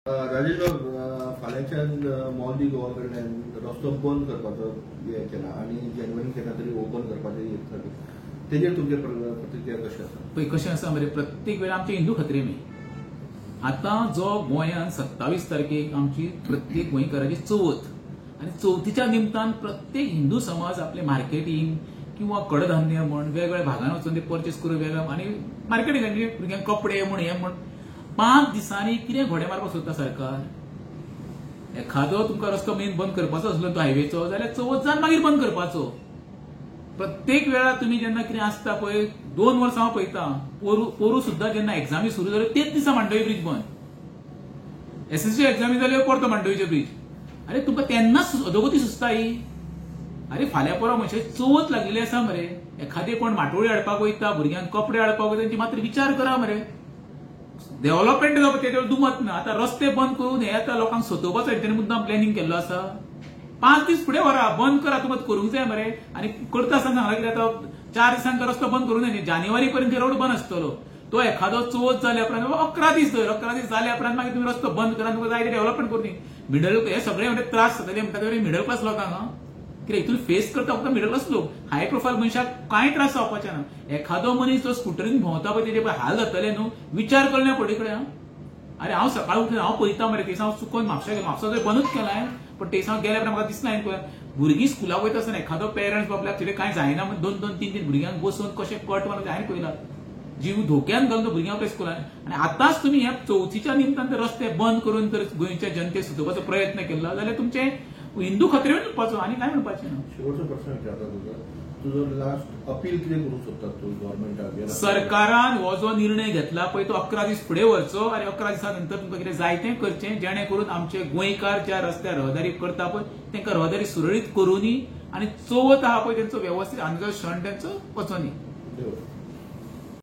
राजेश बाब, फाल्यांच्यान मोदी गोवा कडल्यान रस्तो बंद करपाचो हे केला आनी जानेवारी केन्ना तरी ओपन करपाचो यत्न तेजेर तुमचे प्रतिक्रिया कशी आसा? पळय कशें आसा मरे, प्रत्येक वेळा आमचे हिंदू खत्रे मे आतां जो गोंयांत 27 तारखेक आमची प्रत्येक गोंयकाराची चवथ आनी चवथीच्या निमतान प्रत्येक हिंदू समाज आपले मार्केटिंग किंवा कडधान्य म्हण वेगवेगळ्या भागांत वचून ते परचेस करून वेगळ्या आनी मार्केटिंग भुरग्यांक कपडे म्हण हे म्हण 5 दिसांनी कितें घोडे मारपाक सोदता सरकार? एखादो तुमकां रस्तो मेन बंद करपाचो आसलो तो हायवेचो जाल्यार चवथ जावन मागीर बंद करपाचो. प्रत्येक वेळा तुम्ही जेन्ना कितें आसता पळय 2 वर्सां हांव पळयता पोरू सुद्दां जेन्ना एक्झामी सुरू जाल्यो तेच दिसा मांडवी ब्रिज बंद. एसएससी एक्झामी जाल्यो परतो मांडवीचे ब्रिज. अरे तुमकां तेन्नाच अधोगती सुचता ही? अरे फाल्यां परवा म्हणजे चवथ लागिल्ली आसा मरे, एखादे कोण माटोळी हाडपाक वयता, भुरग्यांक कपडे हाडपाक वयता, तेंची मात्र विचार करा मरे. डेव्हलपमेंट जावप तेजेर दुमत ना. आता रस्ते बंद करून हे आता लोकांक सतोवपाचो हेजेर मुद्दाम प्लॅनिंग केल्लो आसा. 5 दीस फुडें व्हरा, बंद करा, तुमकां करूंक जाय मरे. आनी करता आसतना सांगला कितें आता 4 दिसांक रस्तो बंद करूं नये, जानेवारी पर्यंत रोड बंद आसतलो. तो एखादो चवथ जाल्या उपरांत 11 दीस धर, 11 दीस जाल्या उपरांत मागीर तुम्ही रस्तो बंद करा, तुमकां जाय ते डेव्हलपमेंट करूं. मिडल हे सगळे म्हणजे त्रास जातले म्हणटा मिडल क्लास लोकांक कितें हितून फेस करता फक्त मिडल क्लास लोक. हाय प्रोफायल मनशाक कांय त्रास जावपाचे ना. एखादो मनीस जो स्कुटरीन भोंवता पळय तेजे हाल जातले न्हू, विचार करण्या पडे कडेन. अरे हांव सकाळी उठून हांव पळयता मरे, तेसा चुकून म्हापसा जर बंदूच केलाय, पण तेसा गेल्या उपरांत म्हाका दिसना हांवें भुरगीं स्कुलाक वयता आसतना एखादो पेरंट्स बाबल्याक कितें कांय जायना म्हण 2-2, 3-3 भुरग्यांक बसोवन कशें कट मारून हांवें पळयला. जीव धोक्यान घालून भुरग्यांक आपल्या स्कुलान. आनी आतांच तुमी ह्या चवथीच्या निमतान ते रस्ते बंद करून तर गोंयच्या जनतेक सुदोवपाचो प्रयत्न केला जाल्यार तुमचे हिंदू खत्रे म्हणपाचो आनी काय म्हणपाचें ना. शेवटचो प्रश्न विचारता तुजो लास्ट अपील कितें करूंक सोदता तूं गव्हर्नमेंटाक? सरकारान हो जो निर्णय घेतला पळय तो 11 दीस फुडें व्हरचो आनी 11 दिसां नंतर तुमकां कितें जाय तें करचें, जेणे करून आमचे गोंयकार ज्या रस्त्यार रहदारी करता पळय तांकां रहदारी सुरळीत करूनी आनी चवथ आहा पळय तेंचो वेवस्थीत आनी सण तेंचो वचोनी.